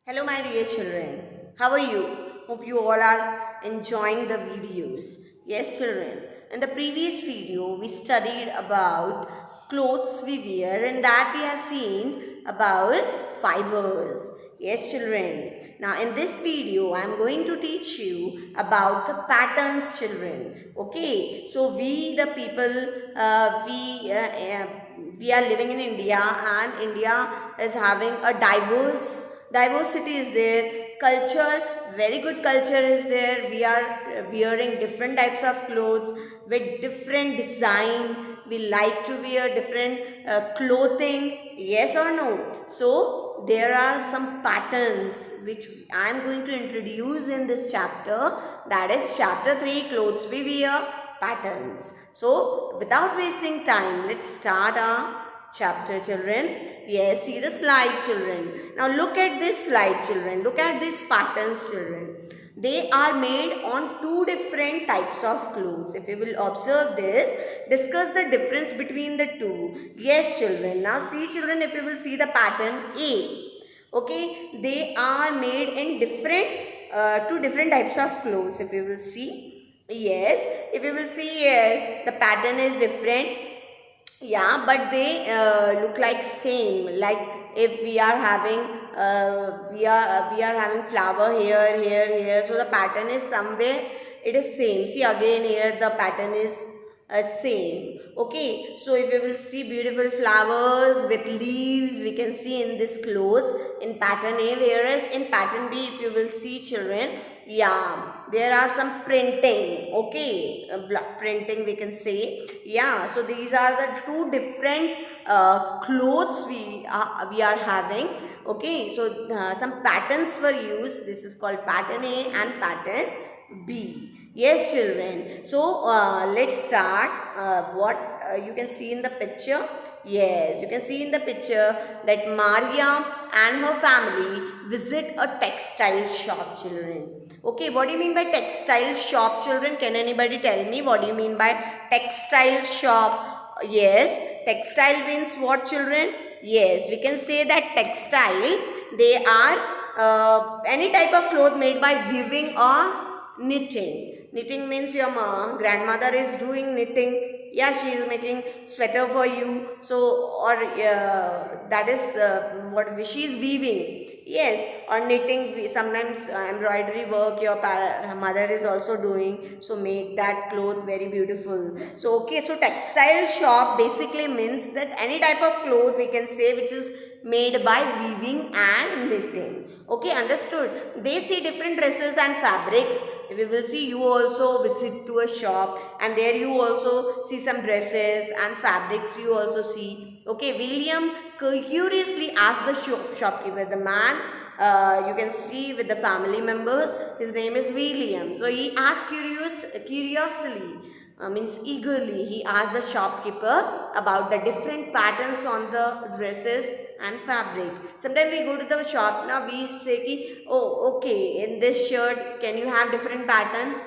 Hello my dear children, how are you? Hope you all are enjoying the videos. Yes children, in the previous video we studied about clothes we wear and that we have seen about fibers. Yes children, now in this video I am going to teach you about the patterns children. Okay, so we the people, we are living in India and India is having a diversity is there, culture, very good culture is there. We are wearing different types of clothes with different design. We like to wear different clothing, yes or no? So there are some patterns which I am going to introduce in this chapter, that is chapter 3, clothes we wear, patterns. So without wasting time, let's start our chapter children. Yes, see the slide children. Now look at this slide children. Look at these patterns children. They are made on two different types of clothes. If you will observe this, discuss the difference between the two. Yes children. Now see children, if you will see the pattern A. Okay, they are made in two different types of clothes. If you will see, yes, if you will see here, the pattern is different. Yeah, but they look like same. Like if we are having we are having flower here, so the pattern is somewhere it is same. See again here the pattern is same. Okay, so if you will see beautiful flowers with leaves, we can see in this clothes in pattern A, whereas in pattern B, if you will see children, yeah, there are some printing. Okay, block printing we can say. Yeah, so these are the two different clothes we are having. Okay, so some patterns were used. This is called pattern A and pattern B. Yes children, so let's start what you can see in the picture. Yes, you can see in the picture that Maria and her family visit a textile shop children. Okay, what do you mean by textile shop children? Can anybody tell me what do you mean by textile shop? Yes, textile means what children? Yes, we can say that textile, they are any type of cloth made by weaving or knitting. Knitting means your grandmother is doing knitting. Yeah, she is making sweater for you. So, or that is what she is weaving. Yes, or knitting. Sometimes embroidery work your mother is also doing. So make that cloth very beautiful. So okay, so textile shop basically means that any type of cloth we can say which is made by weaving and knitting. Okay, understood? They see different dresses and fabrics. We will see, you also visit to a shop and there you also see some dresses and fabrics you also see. Okay, William curiously asked the shopkeeper, the man you can see with the family members, his name is William. So he asked curiously, means eagerly, he asked the shopkeeper about the different patterns on the dresses and fabric. Sometimes we go to the shop, now we say ki, oh okay, in this shirt can you have different patterns?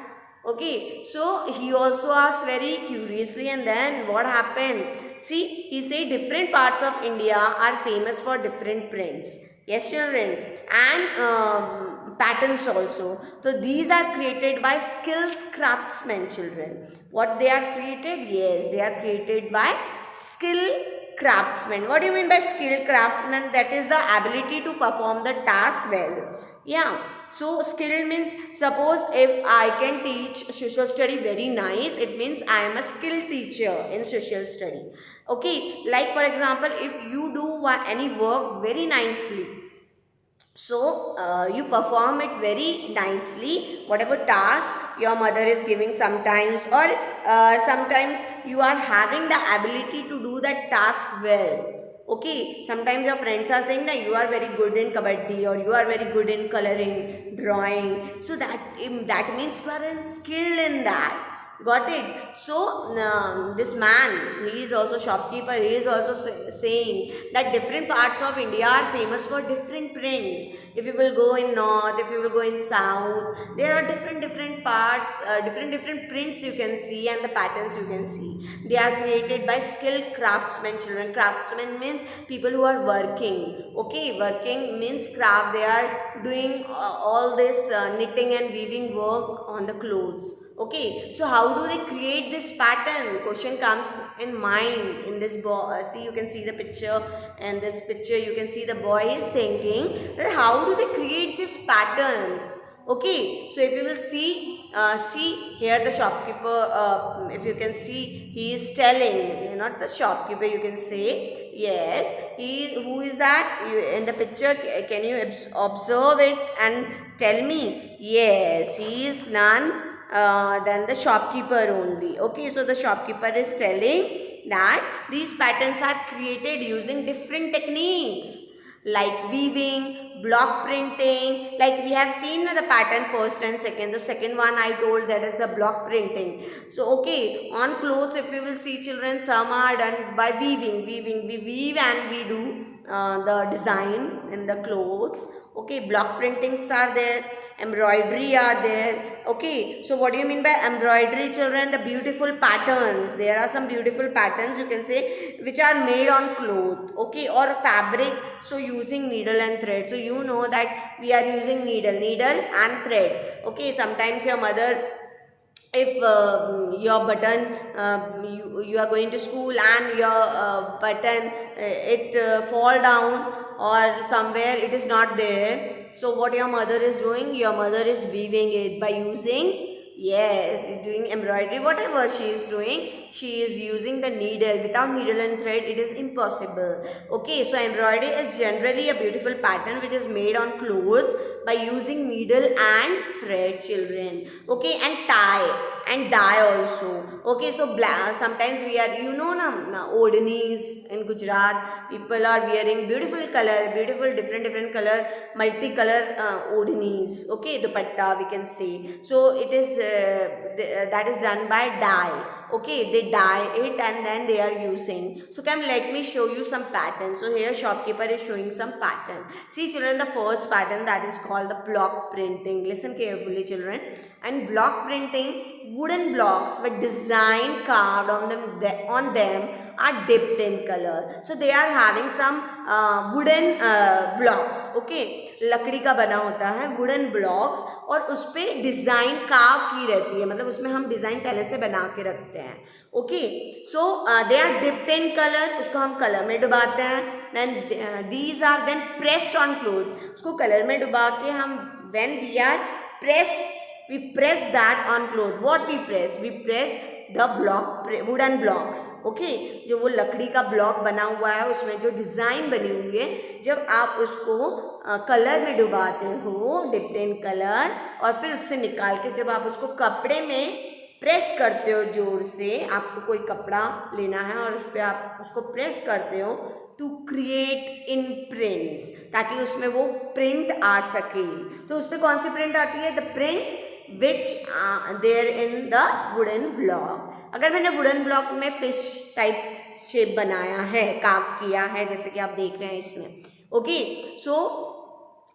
Okay, so he also asked very curiously, and then what happened? See, he said different parts of India are famous for different prints. Yes children, and patterns also. So these are created by skills craftsmen children. What they are created? Yes, they are created by skill craftsmen. What do you mean by skilled craftsman? That is the ability to perform the task well. Yeah. So skilled means, suppose if I can teach social study very nice, it means I am a skilled teacher in social study. Okay. Like for example, if you do any work very nicely, so you perform it very nicely, whatever task your mother is giving sometimes, or sometimes you are having the ability to do that task well. Okay, sometimes your friends are saying that you are very good in kabaddi or you are very good in coloring, drawing. So that means you are skilled in that. Got it? So this man, he is also shopkeeper, he is also saying that different parts of India are famous for different prints. If you will go in north, if you will go in south, there are different parts, different prints you can see, and the patterns you can see. They are created by skilled craftsmen, children. Craftsmen means people who are working. Okay, working means craft. They are doing all this knitting and weaving work on the clothes. Okay, so how do they create this pattern? Question comes in mind in this boy. See, you can see the picture, and this picture you can see the boy is thinking that how do they create these patterns? Okay, so if you will see here the shopkeeper, if you can see, he is telling, not the shopkeeper, you can say, yes, who is that? In the picture, can you observe it and tell me? Yes, he is none than the shopkeeper only. Okay, so the shopkeeper is telling that these patterns are created using different techniques like weaving, block printing. Like we have seen the pattern first and second. The second one I told, that is the block printing. So okay, on clothes, if you will see, children, some are done by weaving. We weave and we do the design in the clothes. Okay, block printings are there, embroidery are there. Okay, so what do you mean by embroidery, children? The beautiful patterns. There are some beautiful patterns, you can say, which are made on cloth, okay, or fabric. So using needle and thread. So you know that we are using needle and thread. Okay, sometimes your mother, if your button, you are going to school and your button, it fall down, or somewhere it is not there, so what your mother is doing? Your mother is weaving it by using, yes, doing embroidery, whatever she is doing, she is using the needle. Without needle and thread, it is impossible. Okay, so embroidery is generally a beautiful pattern which is made on clothes by using needle and thread, children. Okay, and tie and dye also. Okay, so sometimes we are, na Odnis in Gujarat, people are wearing beautiful color, beautiful different color, multicolor Odnis. Okay, dupatta we can say. So it is that is done by dye. Okay, they dye it and then they are using. So come, let me show you some patterns. So here shopkeeper is showing some pattern. See children, the first pattern, that is called the block printing. Listen carefully children. And block printing, wooden blocks with design carved on them are dipped in color. So they are having some wooden blocks. Okay, लकड़ी का बना होता है wooden blocks, और उस पर design curve की रहती है, मतलब उसमें हम डिज़ाइन पहले से बना के रखते हैं. Okay, so they are dipped in colour, उसको हम कलर में डुबाते हैं. Then these are then pressed on cloth, उसको कलर में डुबा के हम, when we are we press that on cloth. What we press? We press the wooden blocks. Okay, जो वो लकड़ी का ब्लॉक बना हुआ है, उसमें जो डिज़ाइन बनी हुई है, जब आप उसको कलर में डुबाते हो, डिप्ड इन कलर, और फिर उससे निकाल के जब आप उसको कपड़े में प्रेस करते हो जोर से, आपको कोई कपड़ा लेना है और उस पर आप उसको प्रेस करते हो टू क्रिएट इन प्रिंट्स, ताकि उसमें वो प्रिंट आ सके. तो उस पर कौन सी प्रिंट आती है? The prints which there in the wooden block. अगर मैंने वुडन ब्लॉक में फिश टाइप शेप बनाया है, कार्व किया है, जैसे कि आप देख रहे हैं इसमें. Okay, so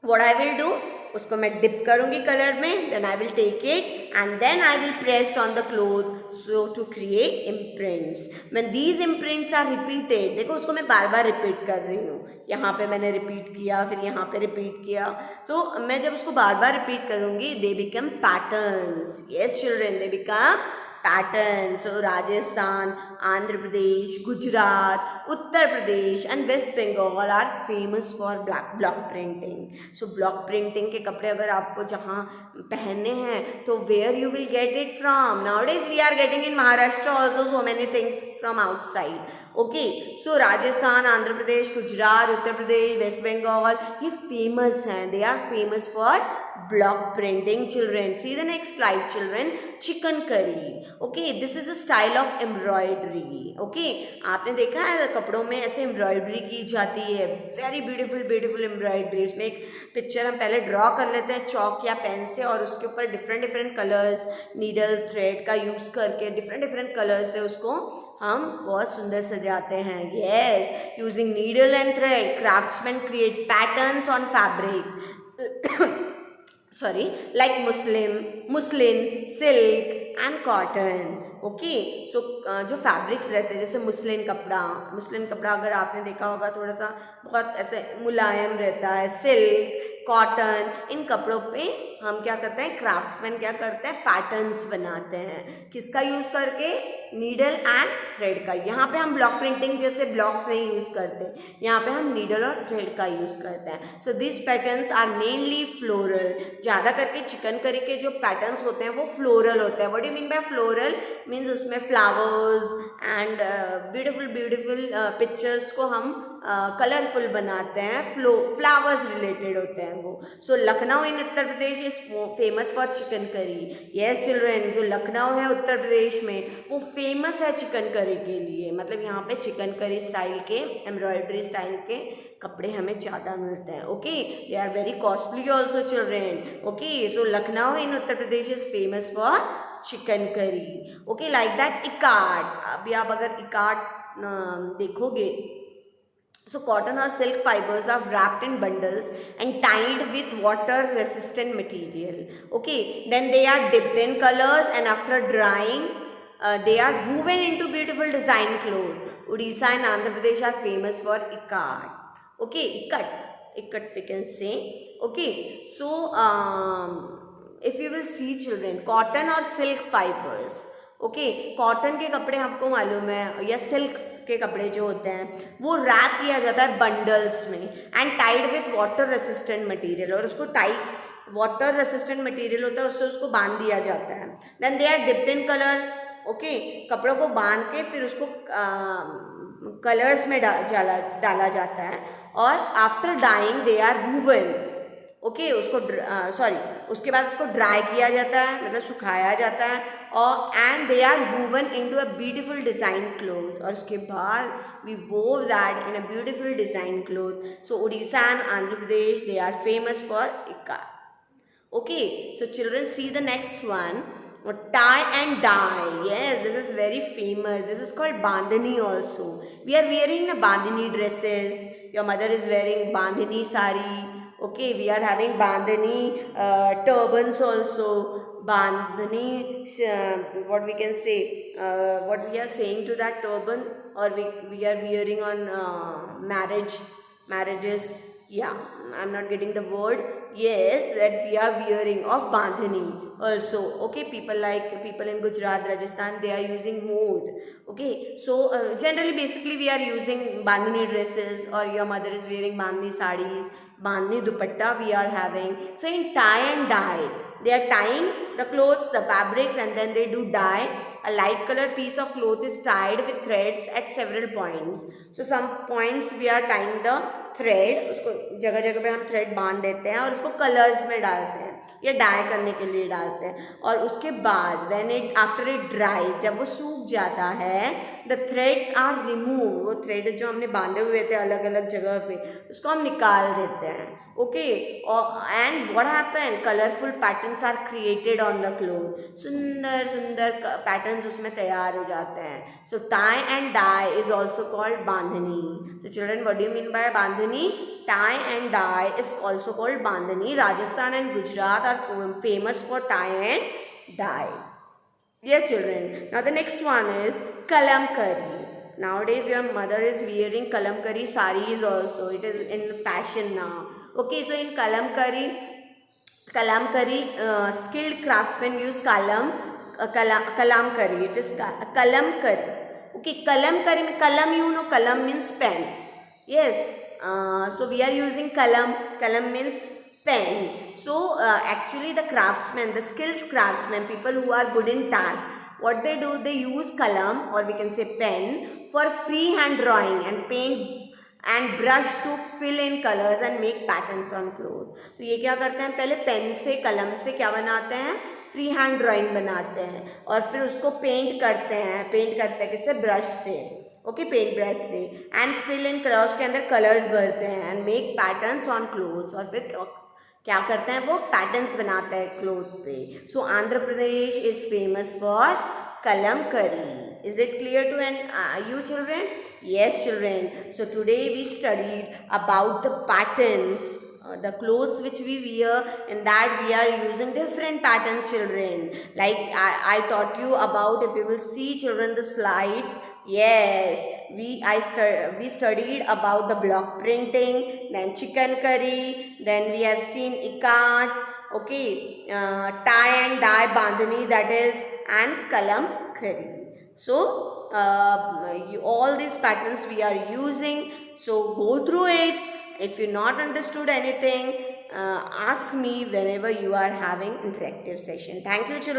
what I will do, उसको मैं डिप करूँगी कलर में, then I will take it and then I will pressed on the cloth so to create imprints. When these imprints are repeated, देखो उसको मैं बार बार रिपीट कर रही हूँ, यहाँ पे मैंने रिपीट किया, फिर यहाँ पे रिपीट किया, तो मैं जब उसको बार बार रिपीट करूँगी, they become patterns. Yes children, they become patterns. So Rajasthan, Andhra Pradesh, Gujarat, Uttar Pradesh and West Bengal are famous for block printing. So block printing के कपड़े अगर आपको जहाँ पहनने हैं, तो where you will get it from? Nowadays we are getting in Maharashtra also so many things from outside. Okay, so Rajasthan, Andhra Pradesh, Gujarat, Uttar Pradesh, West Bengal, ये famous हैं. They are famous for block printing. Children, see the next slide. Children, chicken curry. Okay, this is a style of embroidery. Okay, आपने देखा है कपड़ों में ऐसे embroidery की जाती है. Very beautiful beautiful embroidery. इसमें एक पिक्चर हम पहले ड्रॉ कर लेते हैं चॉक या पेन से, और उसके ऊपर different different colours, needle thread का यूज़ करके डिफरेंट डिफरेंट कलर से उसको हम बहुत सुंदर सजाते हैं. Yes, using needle and thread craftsman create patterns on fabrics sorry, like muslin, silk and cotton. Okay, so जो फैब्रिक्स रहते हैं जैसे मुस्लिन कपड़ा अगर आपने देखा होगा थोड़ा सा बहुत ऐसे मुलायम रहता है. सिल्क, कॉटन, इन कपड़ों पे हम क्या करते हैं, क्राफ्ट्समैन क्या करते हैं, पैटर्न्स बनाते हैं. किसका यूज़ करके, नीडल एंड थ्रेड का. यहाँ पे हम ब्लॉक प्रिंटिंग जैसे ब्लॉक्स नहीं यूज़ करते, यहाँ पे हम नीडल और थ्रेड का यूज़ करते हैं. So this patterns are mainly floral. ज़्यादा करके चिकन करी के जो पैटर्न्स होते हैं वो फ्लोरल होते हैं. What do you mean by floral? Means उसमें flowers and beautiful beautiful pictures को हम कलरफुल बनाते हैं. फ्लावर्स रिलेटेड होते हैं वो. So Lucknow in Uttar Pradesh is famous for chikankari. Yes children, जो लखनऊ है उत्तर प्रदेश में वो फेमस है चिकन करी के लिए. मतलब यहाँ पे चिकन करी स्टाइल के, एम्ब्रॉयडरी स्टाइल के कपड़े हमें ज़्यादा मिलते हैं. Okay, they are very costly also children. Okay, so Lucknow in Uttar Pradesh is famous for chikankari. Okay, like that ikat. अभी आप अगर इकार्ट देखोगे, so cotton or silk fibers are wrapped in bundles and tied with water resistant material. Okay, then they are dipped in colors and after drying they are woven into beautiful design cloth. Odisha and Andhra Pradesh are famous for ikat. Okay, ikat we can say. Okay, so if you will see children, cotton or silk fibers. Okay, cotton के कपड़े आपको मालूम है या silk के कपड़े जो होते हैं वो रैप किया जाता है बंडल्स में and tied with water resistant material. और उसको टाइट वाटर रेसिस्टेंट मटेरियल होता है, उससे उसको बांध दिया जाता है. Then they are dipped in colour. Okay, कपड़ों को बांध के फिर उसको कलर्स में डाला जाता है. और after dyeing they are woven. Okay, उसको उसके बाद उसको ड्राई किया जाता है, मतलब सुखाया जाता है. और and they are woven into a beautiful design cloth. और उसके बाद we weave that in a beautiful design cloth. So Orissa and Andhra Pradesh they are famous for ikat. Okay, so children see the next one, tie and dye. Yes, this is very famous. This is called bandhani also. We are wearing the bandhani dresses. Your mother is wearing bandhani sari. Okay, we are having bandhani turbans also. Bandhani, what we can say, what we are saying to that turban, or we are wearing on marriages. Yeah, I'm not getting the word. Yes, that we are wearing of bandhani also. Okay, people in Gujarat, Rajasthan, they are using mood. Okay, so generally basically we are using bandhani dresses, or your mother is wearing bandhani sarees, bandhani dupatta we are having. So in tie and dye, they are tying the clothes, the fabrics, and then they do dye. A light color piece of cloth is tied with threads at several points. So some points we are tying the thread, उसको जगह जगह पे हम thread बांध देते हैं और उसको कलर्स में डालते हैं या डाई करने के लिए डालते हैं. और उसके बाद व्हेन इट आफ्टर इट ड्राइज, जब वो सूख जाता है, द थ्रेड्स आर रिमूव. वो थ्रेड जो हमने बांधे हुए थे अलग अलग जगह पे, उसको हम निकाल देते हैं. Okay, and what happen, colourful patterns are created on the cloth. सुंदर सुंदर पैटर्न्स उसमें तैयार हो जाते हैं. So tie and dye is also called bandhani. So children, what do you mean by bandhani? Tie and dye is also called bandhani. Rajasthan and Gujarat are famous for tie and dye. Yes children. Now the next one is kalamkari. Nowadays your mother is wearing kalamkari sarees also. It is in fashion now. Okay, so in kalamkari, skilled craftsmen use kalamkari. It is kalamkari. Okay, kalamkari, kalam, you know, kalam means pen. Yes. So we are using kalam. Kalam means pen. So actually the craftsmen, the skilled craftsmen, people who are good in task, what they do, they use kalam, or we can say pen, for free hand drawing and paint and brush to fill in colors and make patterns on clothes. तो ये क्या करते हैं, पहले pen से कलम से क्या बनाते हैं, फ्री हैंड ड्राइंग बनाते हैं और फिर उसको पेंट करते हैं किससे, ब्रश से, ओके, पेंट ब्रश से, एंड फिल इन कलर्स के अंदर कलर्स भरते हैं and make patterns on clothes, और फिर क्या करते हैं, वो पैटर्न्स बनाते हैं क्लोथ पे. So Andhra Pradesh is famous for kalamkari. Is it clear to you children? Yes children. So today we studied about the patterns, the clothes which we wear, in that we are using different patterns children. Like I taught you about, if you will see children the slides, yes, we studied about the block printing, then chicken curry, then we have seen ikat, okay, tie and dye bandhani, that is, and kalamkari. So all these patterns we are using, so go through it. If you not understood anything, ask me whenever you are having interactive session. Thank you children.